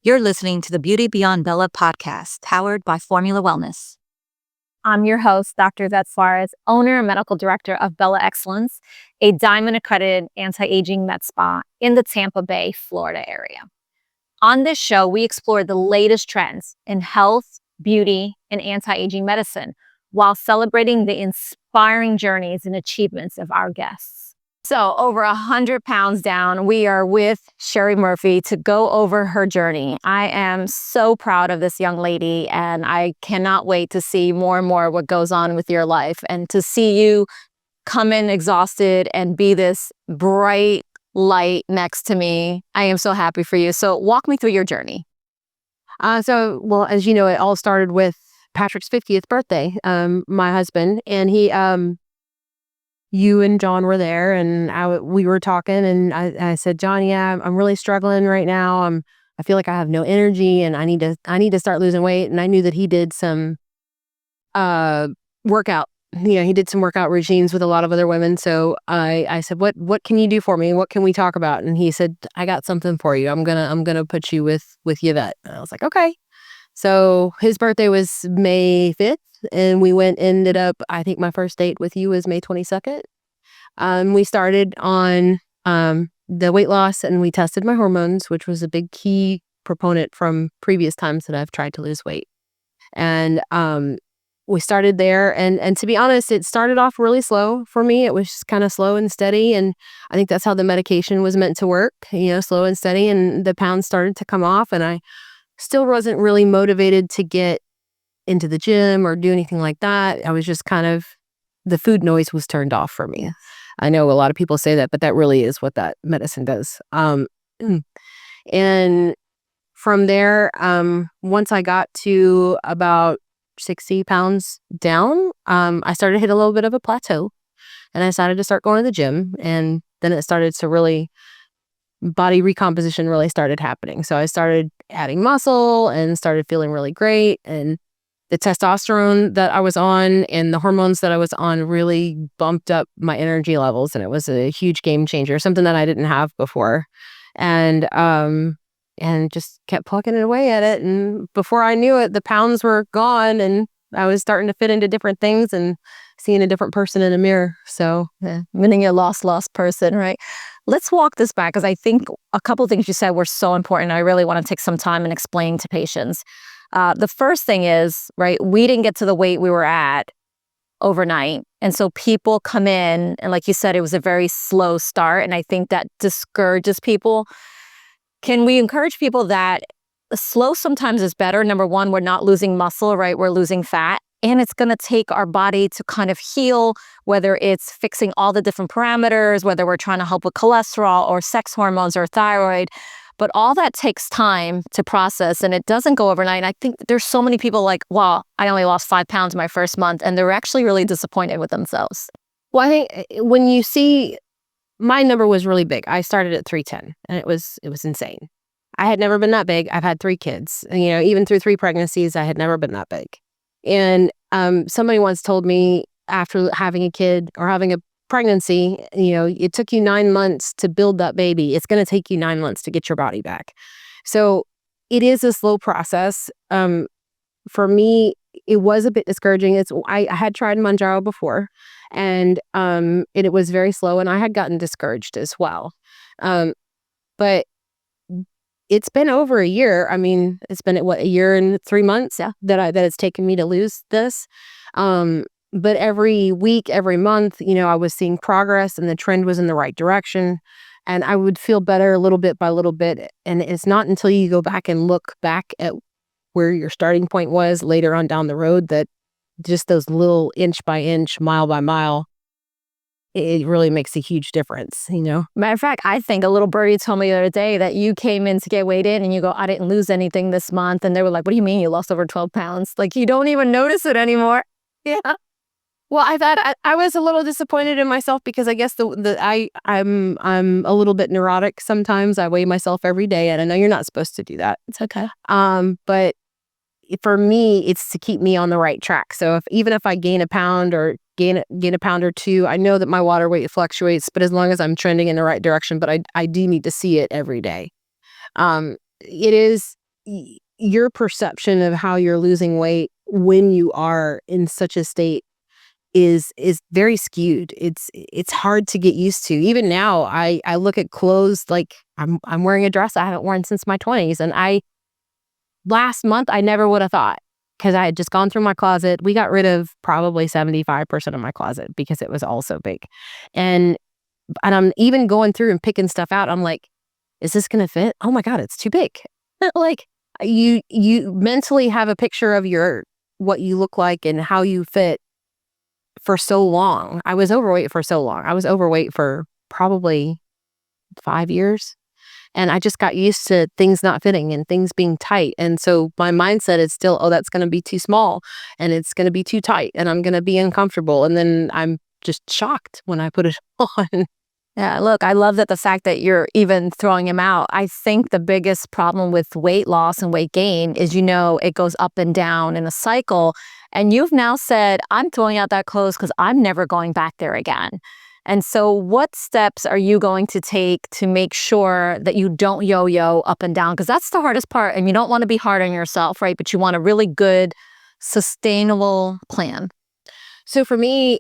You're listening to the Beauty Beyond Bella podcast, powered by Formula Wellness. I'm your host, Dr. Yvette Suarez, owner and medical director of Bella Excellence, a diamond-accredited anti-aging med spa in the Tampa Bay, Florida area. On this show, we explore the latest trends in health, beauty, and anti-aging medicine while celebrating the inspiring journeys and achievements of our guests. So over 100 pounds down, we are with Sherrie Murphy to go over her journey. I am so proud of this young lady, and I cannot wait to see more and more what goes on with your life and to see you come in exhausted and be this bright light next to me. I am so happy for you. So walk me through your journey. Well, as you know, it all started with Patrick's 50th birthday, my husband, and you and John were there, and we were talking, and I said, John, yeah, I'm really struggling right now. I feel like I have no energy, and I need to start losing weight. And I knew that he did some workout. He did some workout regimes with a lot of other women. So I said, what can you do for me? What can we talk about? And he said, I got something for you. I'm gonna put you with Yvette. And I was like, okay. So his birthday was May 5th. And ended up, I think my first date with you was May 22nd. We started on the weight loss, and we tested my hormones, which was a big key proponent from previous times that I've tried to lose weight. And we started there. And to be honest, it started off really slow for me. It was just kind of slow and steady. And I think that's how the medication was meant to work, slow and steady. And the pounds started to come off. And I still wasn't really motivated to get into the gym or do anything like that. I was just the food noise was turned off for me. I know a lot of people say that, but that really is what that medicine does. And from there, once I got to about 60 pounds down, I started to hit a little bit of a plateau, and I decided to start going to the gym. And then it started to body recomposition really started happening. So I started adding muscle and started feeling really great. And the testosterone that I was on and the hormones that I was on really bumped up my energy levels, and it was a huge game changer, something that I didn't have before. And just kept plugging away at it. And before I knew it, the pounds were gone, and I was starting to fit into different things and seeing a different person in a mirror. So Winning a lost person, right? Let's walk this back, because I think a couple of things you said were so important. I really want to take some time and explain to patients. The first thing is, right, we didn't get to the weight we were at overnight. And so people come in, and like you said, it was a very slow start. And I think that discourages people. Can we encourage people that slow sometimes is better? Number one, we're not losing muscle, right? We're losing fat. And it's going to take our body to kind of heal, whether it's fixing all the different parameters, whether we're trying to help with cholesterol or sex hormones or thyroid. But all that takes time to process, and it doesn't go overnight. And I think there's so many people like, wow, I only lost 5 pounds my first month, and they're actually really disappointed with themselves. Well, I think when you see, my number was really big. I started at 310, and it was insane. I had never been that big. I've had 3 kids. Even through 3 pregnancies, I had never been that big. And somebody once told me, after having a kid or having a pregnancy, it took you 9 months to build that baby. It's going to take you 9 months to get your body back. So it is a slow process. For me, it was a bit discouraging. I had tried Mounjaro before, and it was very slow, and I had gotten discouraged as well. But it's been over a year. I mean, it's been a year and 3 months that it's taken me to lose this. But every week, every month, I was seeing progress, and the trend was in the right direction, and I would feel better little bit by little bit. And it's not until you go back and look back at where your starting point was later on down the road that just those little inch by inch, mile by mile, it really makes a huge difference, Matter of fact, I think a little birdie told me the other day that you came in to get weighed in, and you go, I didn't lose anything this month. And they were like, what do you mean you lost over 12 pounds? Like, you don't even notice it anymore. Yeah. Well, I was a little disappointed in myself, because I guess I'm a little bit neurotic sometimes. I weigh myself every day, and I know you're not supposed to do that. It's okay. But for me, it's to keep me on the right track. So even if I gain a pound or gain a pound or 2, I know that my water weight fluctuates, but as long as I'm trending in the right direction, but I do need to see it every day. It is your perception of how you're losing weight when you are in such a state is very skewed. It's hard to get used to. Even now, I look at clothes like I'm wearing a dress I haven't worn since my 20s, and last month I never would have thought, because I had just gone through my closet. We got rid of probably 75% of my closet because it was all so big, and I'm even going through and picking stuff out. I'm like, is this gonna fit? Oh my God, it's too big. Like, you mentally have a picture of what you look like and how you fit for so long. I was overweight for so long. I was overweight for probably 5 years. And I just got used to things not fitting and things being tight. And so my mindset is still, oh, that's going to be too small and it's going to be too tight and I'm going to be uncomfortable. And then I'm just shocked when I put it on. Yeah, look, I love that the fact that you're even throwing him out. I think the biggest problem with weight loss and weight gain is, it goes up and down in a cycle. And you've now said, I'm throwing out that clothes because I'm never going back there again. And so what steps are you going to take to make sure that you don't yo-yo up and down? Because that's the hardest part. And you don't want to be hard on yourself, right? But you want a really good, sustainable plan. So for me,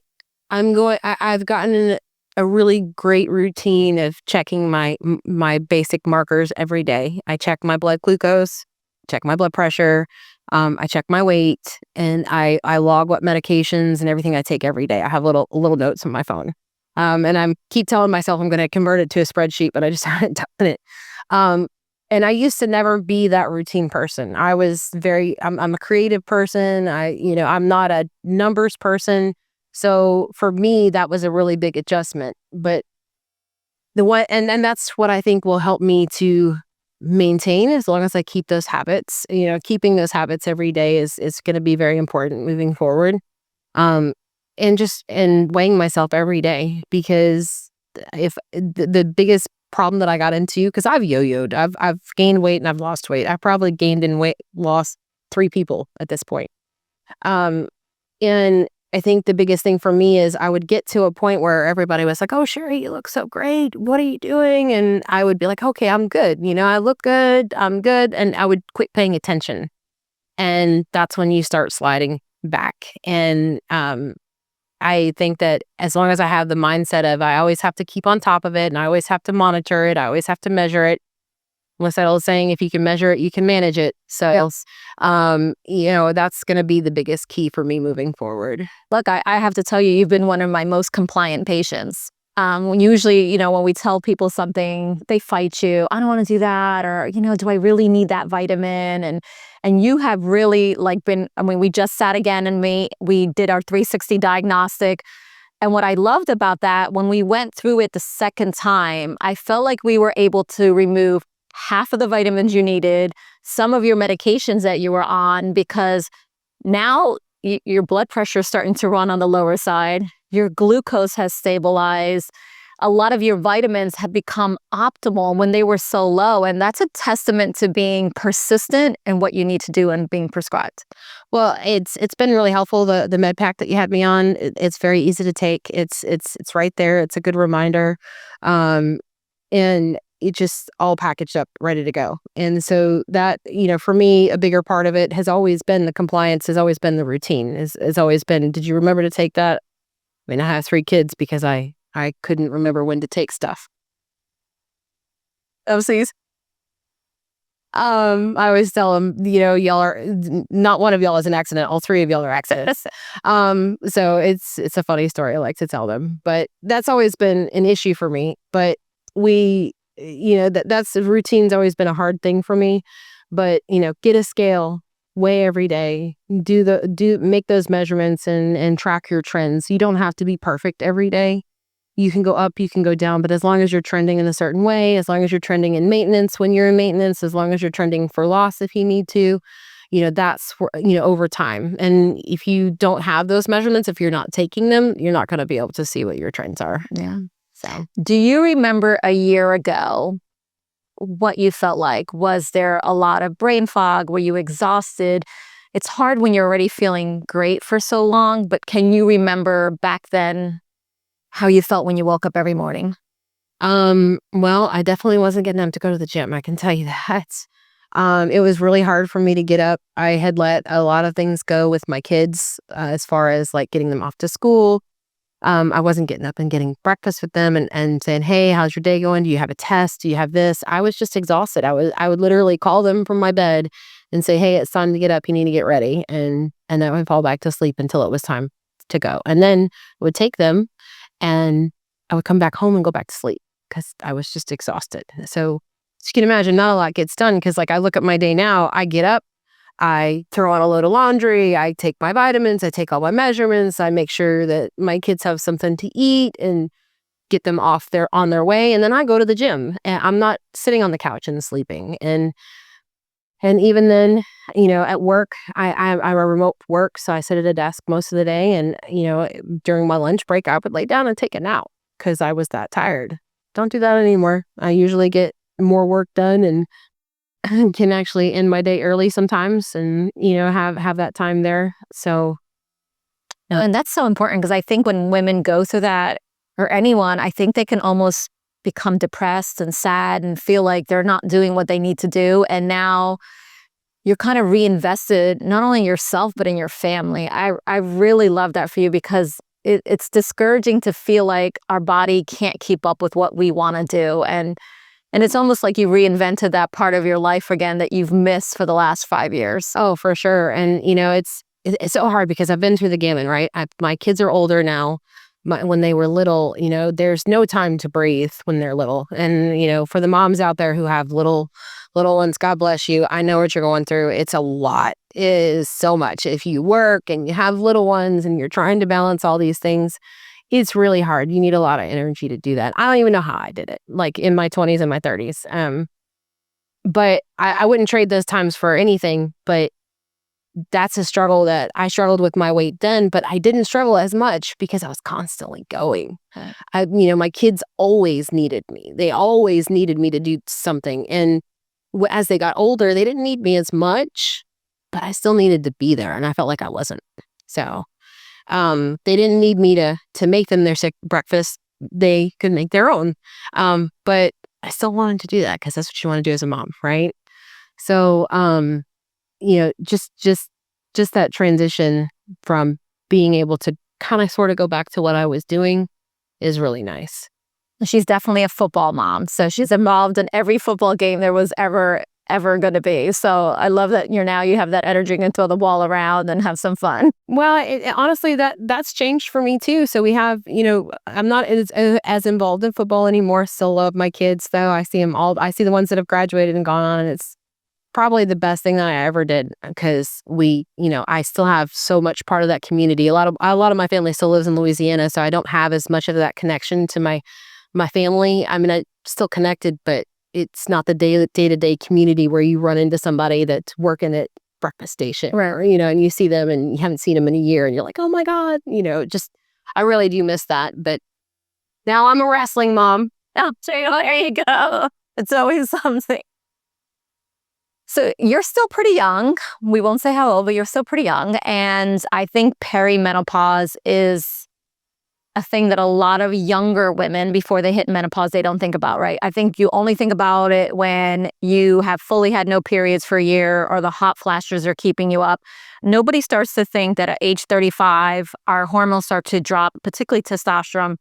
I've gotten a really great routine of checking my basic markers every day. I check my blood glucose, check my blood pressure, I check my weight, and I log what medications and everything I take every day. I have little notes on my phone. And I keep telling myself I'm going to convert it to a spreadsheet, but I just haven't done it. And I used to never be that routine person. I'm a creative person. I'm not a numbers person. So for me, that was a really big adjustment. But and that's what I think will help me to maintain, as long as I keep those habits. Keeping those habits every day is going to be very important moving forward. And weighing myself every day, because if the biggest problem that I got into, because I've yo-yoed, I've gained weight and I've lost weight. I've probably gained and lost 3 people at this point. And I think the biggest thing for me is I would get to a point where everybody was like, "Oh, Sherrie, you look so great. What are you doing?" And I would be like, "Okay, I'm good. I look good. I'm good." And I would quit paying attention. And that's when you start sliding back. And I think that as long as I have the mindset of I always have to keep on top of it and I always have to monitor it, I always have to measure it. What's that old saying? If you can measure it, you can manage it. So, that's going to be the biggest key for me moving forward. Look, I have to tell you, you've been one of my most compliant patients. Usually, when we tell people something, they fight you. I don't want to do that. Or, do I really need that vitamin? And you have really we just sat again and we did our 360 diagnostic. And what I loved about that, when we went through it the second time, I felt like we were able to remove half of the vitamins you needed, some of your medications that you were on, because now your blood pressure is starting to run on the lower side. Your glucose has stabilized. A lot of your vitamins have become optimal when they were so low. And that's a testament to being persistent in what you need to do and being prescribed. Well, it's been really helpful. The med pack that you had me on, it's very easy to take. It's right there. It's a good reminder. And it just all packaged up, ready to go. And so that, for me, a bigger part of it has always been the compliance, has always been the routine, has always been, did you remember to take that? I mean, I have 3 kids because I couldn't remember when to take stuff. Oopsies. I always tell them, y'all are, not one of y'all is an accident. All 3 of y'all are accidents. So it's a funny story I like to tell them, but that's always been an issue for me. But that's routine's always been a hard thing for me. But, get a scale, weigh every day, make those measurements and track your trends. You don't have to be perfect every day. You can go up, you can go down, but as long as you're trending in a certain way, as long as you're trending in maintenance when you're in maintenance, as long as you're trending for loss if you need to, that's over time. And if you don't have those measurements, if you're not taking them, you're not going to be able to see what your trends are. Yeah. So, do you remember a year ago what you felt like? Was there a lot of brain fog? Were you exhausted? It's hard when you're already feeling great for so long, but can you remember back then how you felt when you woke up every morning? Well, I definitely wasn't getting up to go to the gym. I can tell you that. It was really hard for me to get up. I had let a lot of things go with my kids, as far as like getting them off to school. I wasn't getting up and getting breakfast with them and saying, "Hey, how's your day going? Do you have a test? Do you have this?" I was just exhausted. I would literally call them from my bed and say, "Hey, it's time to get up. You need to get ready." And then I would fall back to sleep until it was time to go. And then I would take them and I would come back home and go back to sleep because I was just exhausted. So as you can imagine, not a lot gets done because like I look at my day now, I get up, I throw on a load of laundry, I take my vitamins, I take all my measurements, I make sure that my kids have something to eat and get them on their way, and then I go to the gym. And I'm not sitting on the couch and sleeping. And even then, at work, I remote work, so I sit at a desk most of the day. And during my lunch break, I would lay down and take a nap because I was that tired. Don't do that anymore. I usually get more work done and can actually end my day early sometimes, and have that time there. So No, and that's so important because I think when women go through that, or anyone, I think they can almost become depressed and sad and feel like they're not doing what they need to do. And now you're kind of reinvested, not only in yourself, but in your family. I really love that for you because it's discouraging to feel like our body can't keep up with what we want to do. And it's almost like you reinvented that part of your life again that you've missed for the last 5 years. Oh, for sure. And it's so hard because I've been through the gamut, right? My kids are older now. When they were little, there's no time to breathe when they're little. And for the moms out there who have little ones, God bless you. I know what you're going through. It's a lot. It is so much. If you work and you have little ones and you're trying to balance all these things, it's really hard. You need a lot of energy to do that. I don't even know how I did it, like in my 20s and my 30s. But I wouldn't trade those times for anything. But that's a struggle that I struggled with my weight then, but I didn't struggle as much because I was constantly going. My kids always needed me. They always needed me to do something. And as they got older, they didn't need me as much, but I still needed to be there. And I felt like I wasn't. So they didn't need me to make them their sick breakfast. They could make their own. But I still wanted to do that because that's what you want to do as a mom, right? So, just that transition from being able to kind of sort of go back to what I was doing is really nice. She's definitely a football mom. So she's involved in every football game there was ever going to be. So I love that you have that energy and throw the ball around and have some fun. Well, honestly, that's changed for me too. So we have, I'm not as involved in football anymore. Still love my kids though. I see them all. I see the ones that have graduated and gone on, and it's probably the best thing that I ever did because I still have so much part of that community. A lot of my family still lives in Louisiana, so I don't have as much of that connection to my family. I mean, I'm still connected, but it's not the day-to-day community where you run into somebody that's working at breakfast station, right? Or, and you see them and you haven't seen them in a year, and you're like, oh my God, I really do miss that. But now I'm a wrestling mom. Oh, there you go. It's always something. So you're still pretty young. We won't say how old, but you're still pretty young. And I think perimenopause is a thing that a lot of younger women, before they hit menopause, they don't think about, right? I think you only think about it when you have fully had no periods for a year or the hot flashes are keeping you up. Nobody starts to think that at age 35, our hormones start to drop, particularly testosterone.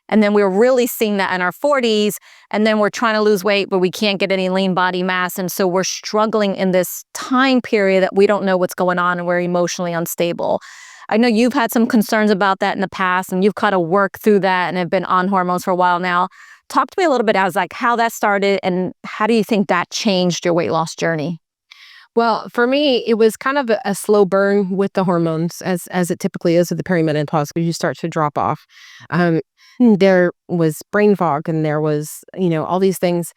And then we're really seeing that in our 40s. And then we're trying to lose weight, but we can't get any lean body mass. And so we're struggling in this time period that we don't know what's going on and we're emotionally unstable. I know you've had some concerns about that in the past and you've kind of worked through that and have been on hormones for a while now. Talk to me a little bit as like how that started and how do you think that changed your weight loss journey? Well, for me, it was kind of a slow burn with the hormones, as it typically is with the perimenopause, because you start to drop off. There was brain fog, and there was, all these things.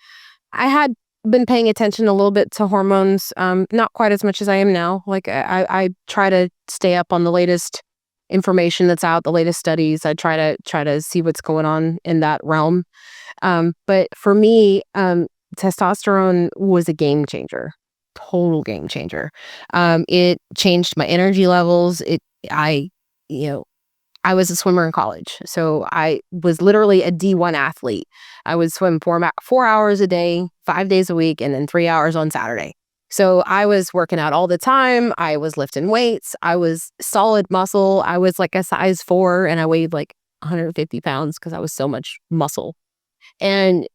I had been paying attention a little bit to hormones, not quite as much as I am now. Like I try to stay up on the latest information that's out, the latest studies. I try to see what's going on in that realm. But for me, testosterone was a game changer. Total game changer. It changed my energy levels. I was a swimmer in college, so I was literally a D1 athlete. I would swim 4 hours a day, 5 days a week, and then 3 hours on Saturday. So I was working out all the time. I was lifting weights. I was solid muscle. I was like a size 4 and I weighed like 150 pounds because I was so much muscle. And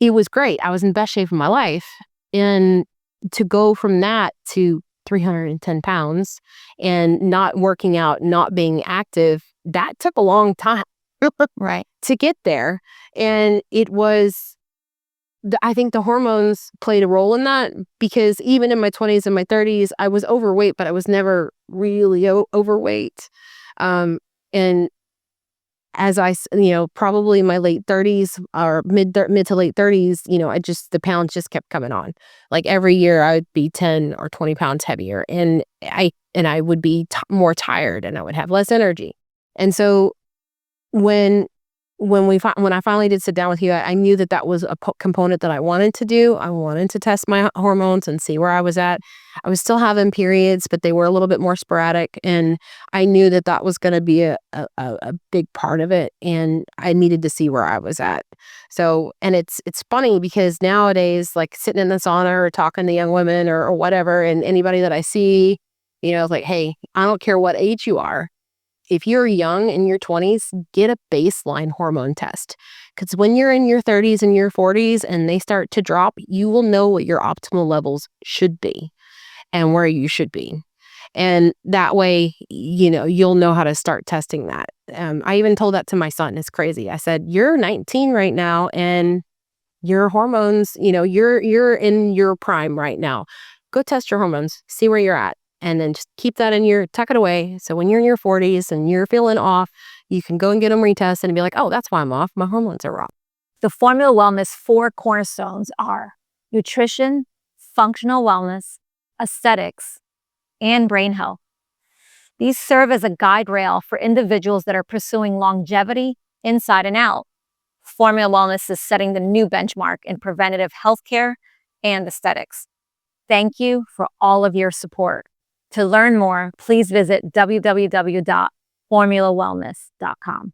it was great. I was in the best shape of my life. And to go from that to 310 pounds and not working out, not being active, that took a long time Right. to get there. And it was, I think the hormones played a role in that, because even in my 20s and my 30s, I was overweight, but I was never really overweight. And as probably my late 30s or mid to late 30s, the pounds just kept coming on. Like every year I would be 10 or 20 pounds heavier, and I would be more tired, and I would have less energy. And so when I finally did sit down with you, I knew that was a component that I wanted to do. I wanted to test my hormones and see where I was at. I was still having periods, but they were a little bit more sporadic, and I knew that was going to be a big part of it, and I needed to see where I was at. So, and it's funny because nowadays, like sitting in the sauna or talking to young women or whatever, and anybody that I see, it's like, hey, I don't care what age you are. If you're young in your 20s, get a baseline hormone test. Because when you're in your 30s and your 40s and they start to drop, you will know what your optimal levels should be and where you should be. And that way, you'll know how to start testing that. I even told that to my son. It's crazy. I said, you're 19 right now and your hormones, you're in your prime right now. Go test your hormones, see where you're at. And then just keep that tuck it away. So when you're in your 40s and you're feeling off, you can go and get them retested and be like, oh, that's why I'm off. My hormones are off. The Formula Wellness 4 cornerstones are nutrition, functional wellness, aesthetics, and brain health. These serve as a guide rail for individuals that are pursuing longevity inside and out. Formula Wellness is setting the new benchmark in preventative healthcare and aesthetics. Thank you for all of your support. To learn more, please visit www.formulawellness.com.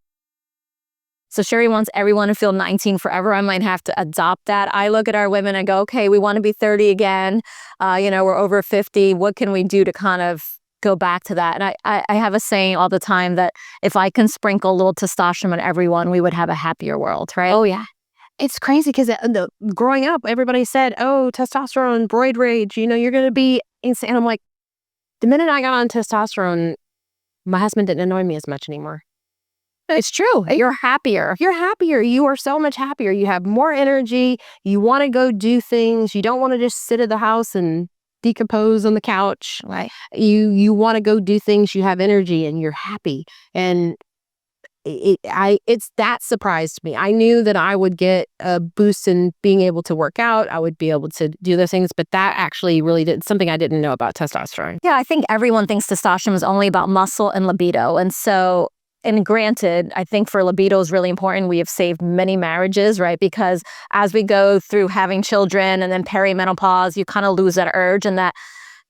So Sherrie wants everyone to feel 19 forever. I might have to adopt that. I look at our women and go, okay, we want to be 30 again. We're over 50. What can we do to kind of go back to that? And I have a saying all the time that if I can sprinkle a little testosterone on everyone, we would have a happier world, right? Oh, yeah. It's crazy because growing up, everybody said, oh, testosterone, broid rage, you're going to be insane. I'm like, the minute I got on testosterone, my husband didn't annoy me as much anymore. It's true. You're happier. You're happier. You are so much happier. You have more energy. You want to go do things. You don't want to just sit at the house and decompose on the couch. Right. You want to go do things. You have energy and you're happy. And that surprised me. I knew that I would get a boost in being able to work out. I would be able to do those things, but that actually really did something I didn't know about testosterone. Yeah, I think everyone thinks testosterone is only about muscle and libido. And granted, I think for libido is really important. We have saved many marriages, right? Because as we go through having children and then perimenopause, you kind of lose that urge, and that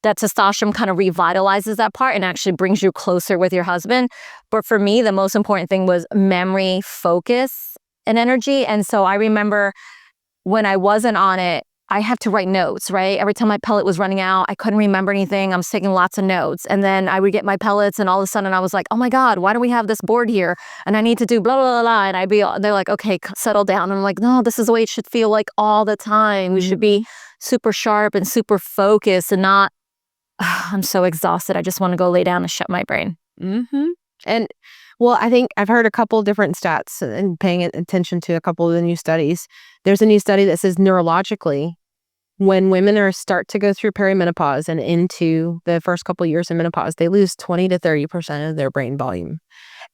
testosterone kind of revitalizes that part and actually brings you closer with your husband. But for me, the most important thing was memory, focus, and energy. And so I remember when I wasn't on it, I had to write notes, right? Every time my pellet was running out, I couldn't remember anything. I was taking lots of notes. And then I would get my pellets, and all of a sudden I was like, oh my God, why do we have this board here? And I need to do blah, blah, blah, blah. And they're like, okay, settle down. And I'm like, no, this is the way it should feel like all the time. We should be super sharp and super focused and not, I'm so exhausted. I just want to go lay down and shut my brain. Mm-hmm. And well, I think I've heard a couple of different stats and paying attention to a couple of the new studies. There's a new study that says neurologically, when women start to go through perimenopause and into the first couple of years of menopause, they lose 20 to 30% of their brain volume.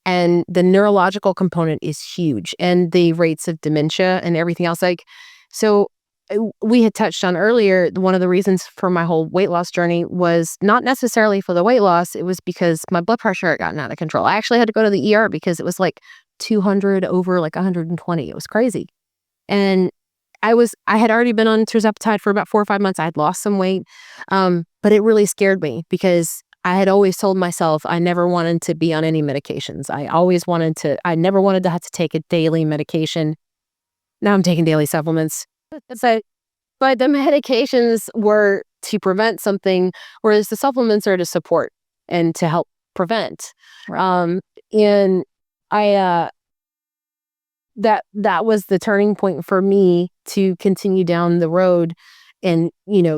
And the neurological component is huge, and the rates of dementia and everything else. So we had touched on earlier, one of the reasons for my whole weight loss journey was not necessarily for the weight loss. It was because my blood pressure had gotten out of control. I actually had to go to the ER because it was like 200 over like 120. It was crazy. And I had already been on tirzepatide for about 4 or 5 months. I had lost some weight. But it really scared me because I had always told myself I never wanted to be on any medications. I never wanted to have to take a daily medication. Now I'm taking daily supplements. But the medications were to prevent something, whereas the supplements are to support and to help prevent. And I that was the turning point for me to continue down the road and,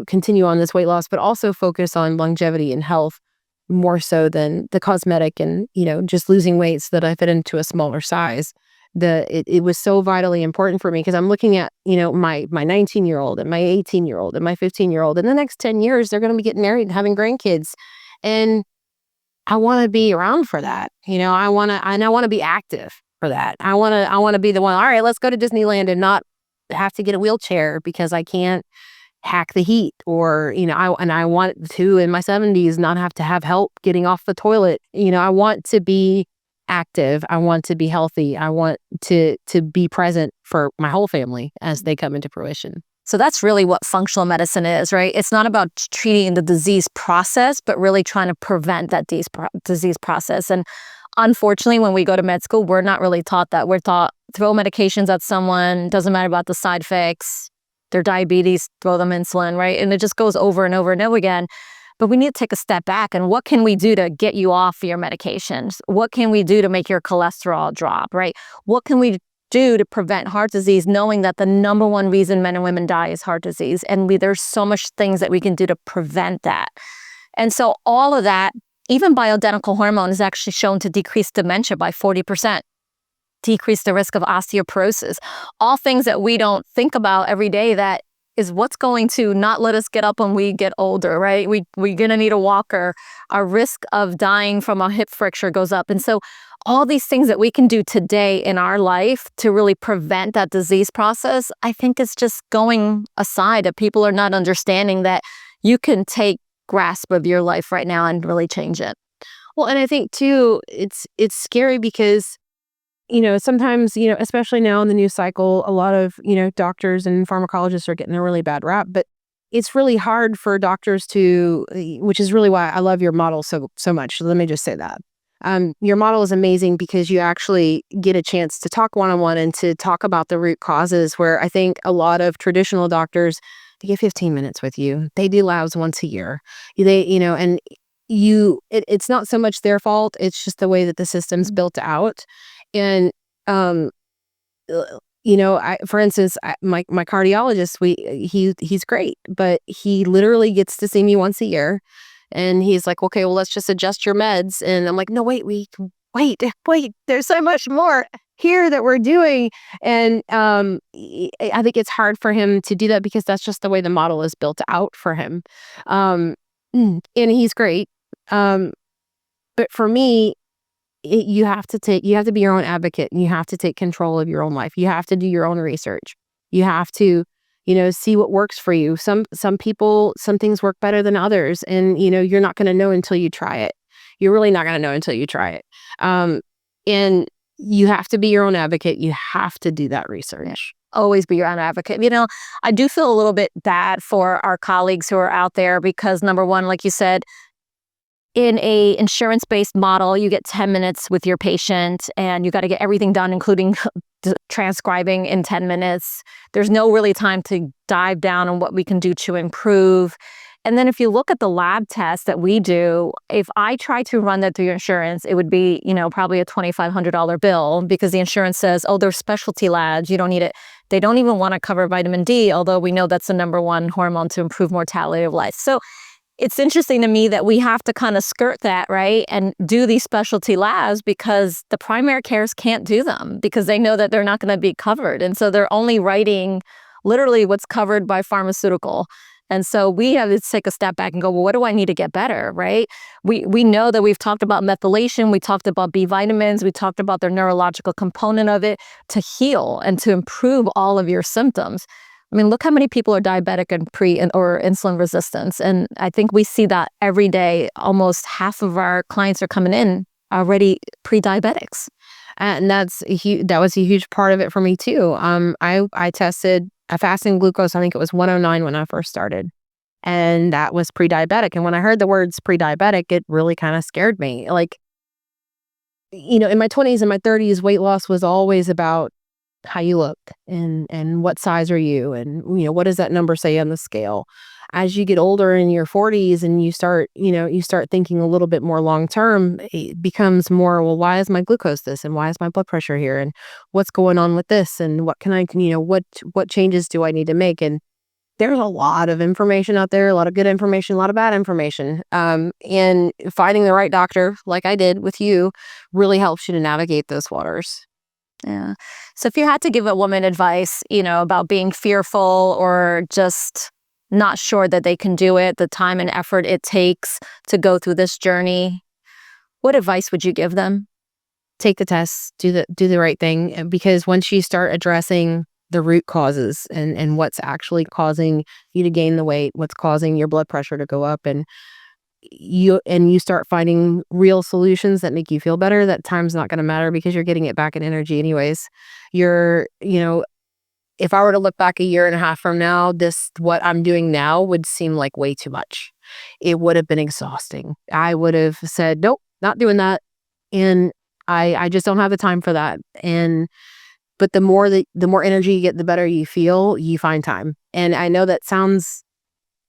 continue on this weight loss, but also focus on longevity and health more so than the cosmetic and, just losing weight so that I fit into a smaller size. It was so vitally important for me because I'm looking at, my 19-year-old and my 18-year-old and my 15-year-old. In the next 10 years, they're going to be getting married and having grandkids. And I want to be around for that. I want to be active for that. I want to be the one, all right, let's go to Disneyland and not have to get a wheelchair because I can't hack the heat, or, I want to, in my 70s, not have to have help getting off the toilet. I want to be active. I want to be healthy. I want to be present for my whole family as they come into fruition. So that's really what functional medicine is, right? It's not about treating the disease process, but really trying to prevent that disease process. And unfortunately, when we go to med school, we're not really taught that. We're taught throw medications at someone, doesn't matter about the side effects, their diabetes, throw them insulin, right? And it just goes over and over and over again. But we need to take a step back and what can we do to get you off your medications? What can we do to make your cholesterol drop, right? What can we do to prevent heart disease, knowing that the number one reason men and women die is heart disease? And there's so much things that we can do to prevent that. And so all of that, even bioidentical hormone is actually shown to decrease dementia by 40%, decrease the risk of osteoporosis, all things that we don't think about every day that is what's going to not let us get up when we get older, right? We're going to need a walker. Our risk of dying from a hip fracture goes up. And so all these things that we can do today in our life to really prevent that disease process, I think it's just going aside that people are not understanding that you can take grasp of your life right now and really change it. Well, and I think too, it's scary because sometimes, especially now in the news cycle, a lot of, doctors and pharmacologists are getting a really bad rap, but it's really hard for doctors to, which is really why I love your model so much. So let me just say that. Your model is amazing because you actually get a chance to talk one-on-one and to talk about the root causes, where I think a lot of traditional doctors, they get 15 minutes with you. They do labs once a year. It's not so much their fault. It's just the way that the system's built out. And, for instance, my cardiologist, he's great, but he literally gets to see me once a year. And he's like, okay, well, let's just adjust your meds. And I'm like, no, wait, there's so much more here that we're doing. And I think it's hard for him to do that because that's just the way the model is built out for him. And he's great. But for me, you have to be your own advocate, and you have to take control of your own life. You have to do your own research. You have to, see what works for you. Some people, some things work better than others. And, you're not going to know until you try it. You're really not going to know until you try it. And you have to be your own advocate. You have to do that research. Yeah. Always be your own advocate. I do feel a little bit bad for our colleagues who are out there because, number one, like you said, in a insurance-based model, you get 10 minutes with your patient and you got to get everything done, including transcribing in 10 minutes. There's no really time to dive down on what we can do to improve. And then if you look at the lab tests that we do, if I try to run that through your insurance, it would be, probably a $2,500 bill because the insurance says, oh, they're specialty labs. You don't need it. They don't even want to cover vitamin D, although we know that's the number one hormone to improve mortality of life. So it's interesting to me that we have to kind of skirt that, right? And do these specialty labs because the primary cares can't do them because they know that they're not going to be covered. And so they're only writing literally what's covered by pharmaceutical. And so we have to take a step back and go, well, what do I need to get better, right? We know that we've talked about methylation, we talked about B vitamins, we talked about their neurological component of it to heal and to improve all of your symptoms. I mean, look how many people are diabetic and or insulin resistance. And I think we see that every day. Almost half of our clients are coming in already pre-diabetics. And that was a huge part of it for me too. I tested a fasting glucose, I think it was 109 when I first started. And that was pre-diabetic. And when I heard the words pre-diabetic, it really kind of scared me. Like, in my 20s and my 30s, weight loss was always about how you look and what size are you and what does that number say on the scale. as you get older in your 40s and you start thinking a little bit more long term, it becomes more, well, why is my glucose this, and why is my blood pressure here, and what's going on with this, and what can I, what changes do I need to make? And there's a lot of information out there, a lot of good information, a lot of bad information. And finding the right doctor, like I did with you, really helps you to navigate those waters. Yeah. So if you had to give a woman advice, about being fearful or just not sure that they can do it, the time and effort it takes to go through this journey, what advice would you give them? Take the tests, do the right thing, because once you start addressing the root causes and what's actually causing you to gain the weight, what's causing your blood pressure to go up, and you start finding real solutions that make you feel better, that time's not going to matter because you're getting it back in energy anyways. If I were to look back a year and a half from now, what I'm doing now would seem like way too much. It would have been exhausting. I would have said, nope, not doing that. And I just don't have the time for that. But the more energy you get, the better you feel, you find time. And I know that sounds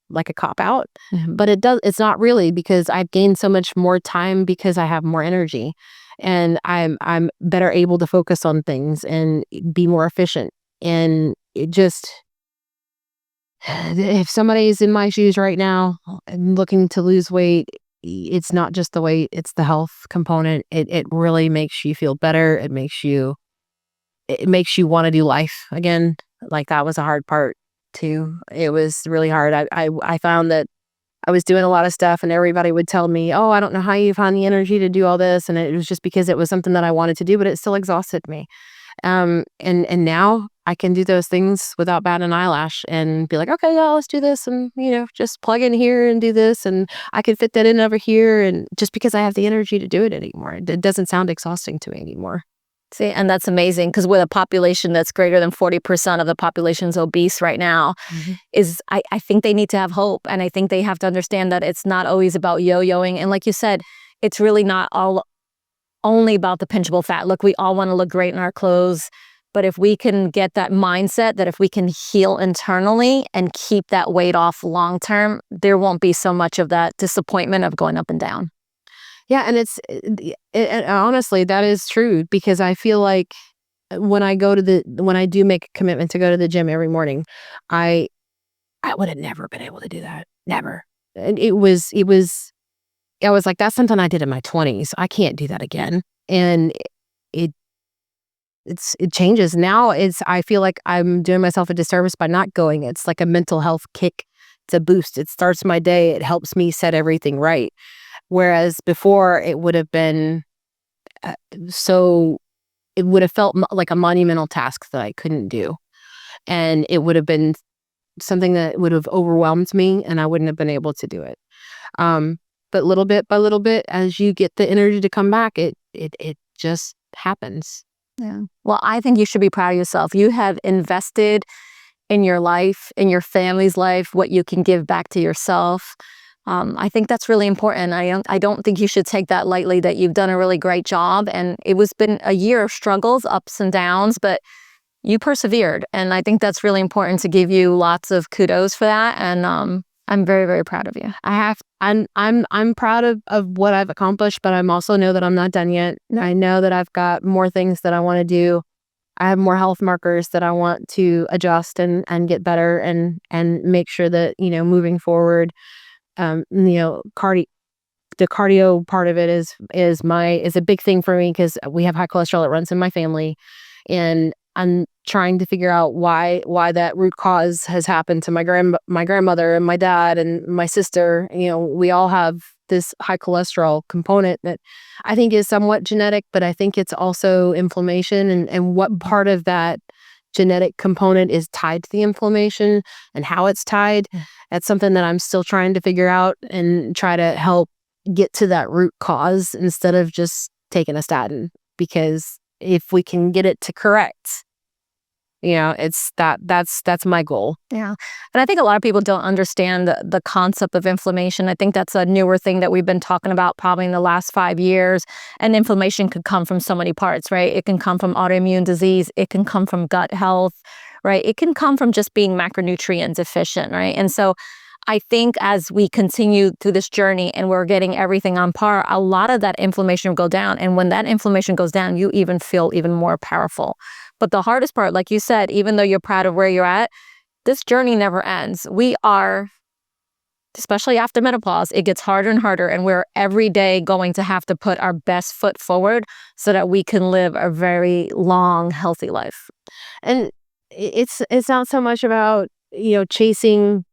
like a cop-out, but it's not really, because I've gained so much more time because I have more energy, and I'm better able to focus on things and be more efficient. And if somebody's in my shoes right now and looking to lose weight, it's not just the weight, it's the health component. It really makes you feel better. It makes you want to do life again. Like, that was a hard part too. It was really hard. I found that I was doing a lot of stuff, and everybody would tell me, oh, I don't know how you found the energy to do all this. And it was just because it was something that I wanted to do, but it still exhausted me. And now I can do those things without batting an eyelash and be like, okay, yeah, let's do this. And, just plug in here and do this. And I can fit that in over here. And just because I have the energy to do it anymore, it doesn't sound exhausting to me anymore. See, and that's amazing, because with a population that's greater than 40% of the population's obese right now, I think they need to have hope. And I think they have to understand that it's not always about yo-yoing. And like you said, it's really not only about the pinchable fat. Look, we all want to look great in our clothes. But if we can get that mindset that if we can heal internally and keep that weight off long term, there won't be so much of that disappointment of going up and down. Yeah, and honestly, that is true, because I feel like when I do make a commitment to go to the gym every morning, I would have never been able to do that. Never. And I was like, that's something I did in my 20s. I can't do that again. And it changes. Now I feel like I'm doing myself a disservice by not going. It's like a mental health kick. It's a boost. It starts my day. It helps me set everything right. Whereas before, it would have been it would have felt like a monumental task that I couldn't do. And it would have been something that would have overwhelmed me, and I wouldn't have been able to do it. But little bit by little bit, as you get the energy to come back, it just happens. Yeah. Well, I think you should be proud of yourself. You have invested in your life, in your family's life, what you can give back to yourself. I think that's really important. I don't think you should take that lightly, that you've done a really great job. And it was been a year of struggles, ups and downs, but you persevered. And I think that's really important to give you lots of kudos for that. And I'm very, very proud of you. I'm proud of what I've accomplished, but I'm also know that I'm not done yet. I know that I've got more things that I want to do. I have more health markers that I want to adjust and get better and make sure that, moving forward, the cardio part of it is a big thing for me, because we have high cholesterol. It runs in my family, and I'm trying to figure out why that root cause has happened to my grandmother and my dad and my sister. We all have this high cholesterol component that I think is somewhat genetic, but I think it's also inflammation, and what part of that genetic component is tied to the inflammation and how it's tied. That's something that I'm still trying to figure out and try to help get to that root cause instead of just taking a statin, because if we can get it to correct, it's that's my goal. Yeah. And I think a lot of people don't understand the concept of inflammation. I think that's a newer thing that we've been talking about probably in the last 5 years. And inflammation could come from so many parts, right? It can come from autoimmune disease. It can come from gut health, right? It can come from just being macronutrient deficient, right? And so I think as we continue through this journey and we're getting everything on par, a lot of that inflammation will go down. And when that inflammation goes down, you even feel even more powerful. But the hardest part, like you said, even though you're proud of where you're at, this journey never ends. We are, especially after menopause, it gets harder and harder. And we're every day going to have to put our best foot forward so that we can live a very long, healthy life. And it's not so much about, chasing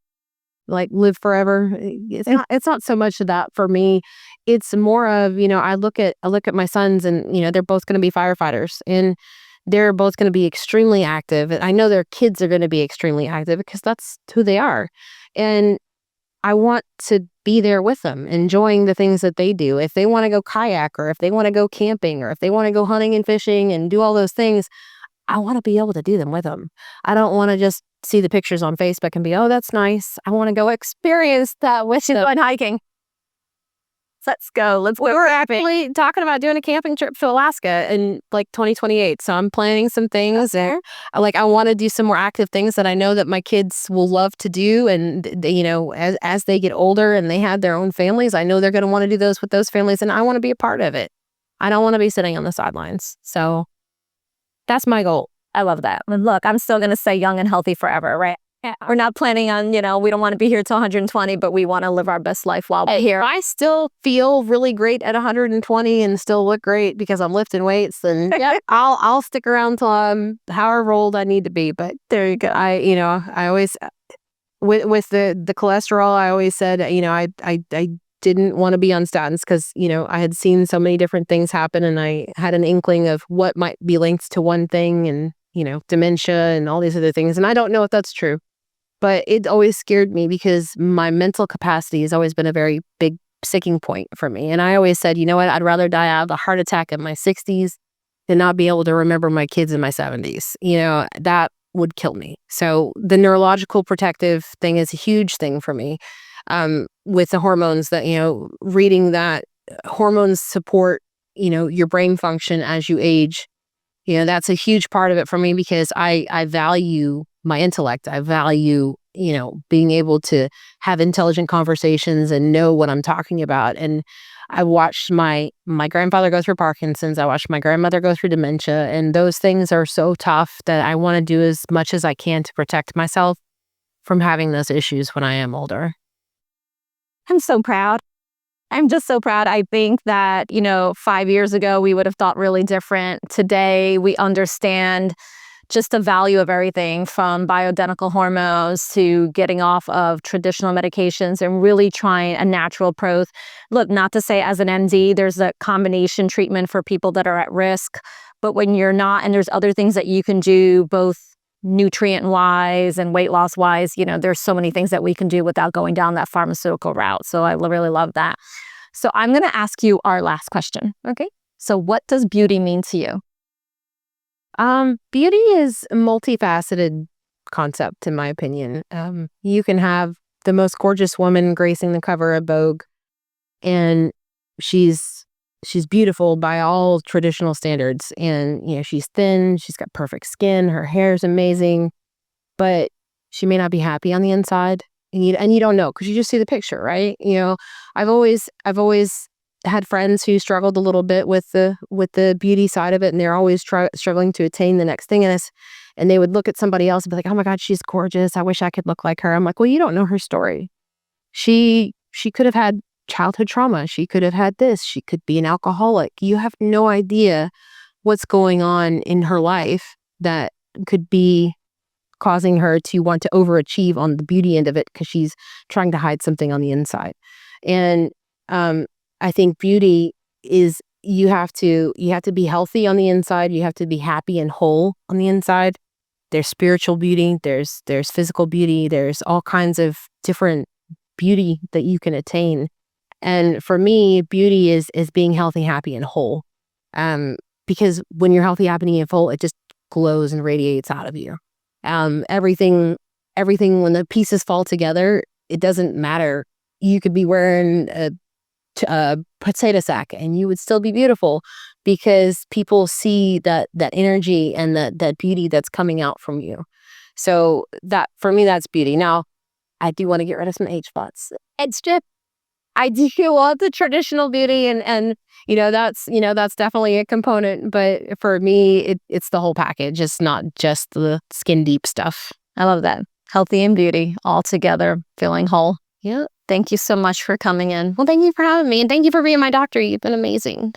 like live forever. It's not so much of that for me. It's more of, I look at my sons and, they're both going to be firefighters and they're both going to be extremely active. I know their kids are going to be extremely active because that's who they are. And I want to be there with them, enjoying the things that they do. If they want to go kayak or if they want to go camping or if they want to go hunting and fishing and do all those things, I want to be able to do them with them. I don't want to just see the pictures on Facebook and be, oh, that's nice. I want to go experience that with them. Going hiking. Let's go. We were actually talking about doing a camping trip to Alaska in like 2028. So I'm planning some things there. Like I want to do some more active things that I know that my kids will love to do. And they, as they get older and they have their own families, I know they're going to want to do those with those families. And I want to be a part of it. I don't want to be sitting on the sidelines. So that's my goal. I love that. And look, I'm still going to stay young and healthy forever, right? We're not planning on, we don't want to be here till 120, but we want to live our best life while we're here. I still feel really great at 120 and still look great because I'm lifting weights and I'll stick around till I'm however old I need to be. But there you go. I always, with the cholesterol, I always said, I didn't want to be on statins because, I had seen so many different things happen and I had an inkling of what might be linked to one thing and, dementia and all these other things. And I don't know if that's true, but it always scared me because my mental capacity has always been a very big sticking point for me. And I always said, I'd rather die out of a heart attack in my 60s than not be able to remember my kids in my 70s. That would kill me. So the neurological protective thing is a huge thing for me. With the hormones that, reading that hormones support, your brain function as you age, that's a huge part of it for me because I value my intellect. I value, being able to have intelligent conversations and know what I'm talking about. And I watched my grandfather go through Parkinson's. I watched my grandmother go through dementia. And those things are so tough that I want to do as much as I can to protect myself from having those issues when I am older. I'm so proud. I'm just so proud. I think that, 5 years ago, we would have thought really different. Today, we understand just the value of everything from bioidentical hormones to getting off of traditional medications and really trying a natural approach. Look, not to say as an MD, there's a combination treatment for people that are at risk, but when you're not, and there's other things that you can do both nutrient-wise and weight loss-wise, there's so many things that we can do without going down that pharmaceutical route. So I really love that. So I'm going to ask you our last question. Okay. So what does beauty mean to you? Beauty is a multifaceted concept, in my opinion. You can have the most gorgeous woman gracing the cover of Vogue, and she's beautiful by all traditional standards. And, she's thin, she's got perfect skin, her hair's amazing, but she may not be happy on the inside. And you don't know because you just see the picture, right? I've always had friends who struggled a little bit with the beauty side of it, and they're always struggling to attain the next thing. And they would look at somebody else and be like, "Oh my God, she's gorgeous. I wish I could look like her." I'm like, "Well, you don't know her story. She could have had childhood trauma. She could have had this. She could be an alcoholic. You have no idea what's going on in her life that could be causing her to want to overachieve on the beauty end of it because she's trying to hide something on the inside." And I think beauty is you have to be healthy on the inside. You have to be happy and whole on the inside. There's spiritual beauty. There's physical beauty. There's all kinds of different beauty that you can attain. And for me, beauty is being healthy, happy, and whole. Because when you're healthy, happy, and whole, it just glows and radiates out of you. Everything when the pieces fall together, it doesn't matter. You could be wearing a potato sack and you would still be beautiful because people see that energy and that beauty that's coming out from you. So that for me, that's beauty. Now, I do want to get rid of some age spots. It's just, I do want the traditional beauty, and that's definitely a component. But for me, it's the whole package. It's not just the skin deep stuff. I love that. Healthy and beauty all together, feeling whole. Yeah. Thank you so much for coming in. Well, thank you for having me, and thank you for being my doctor. You've been amazing.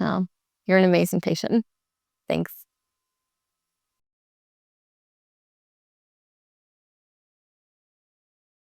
You're an amazing patient. Thanks.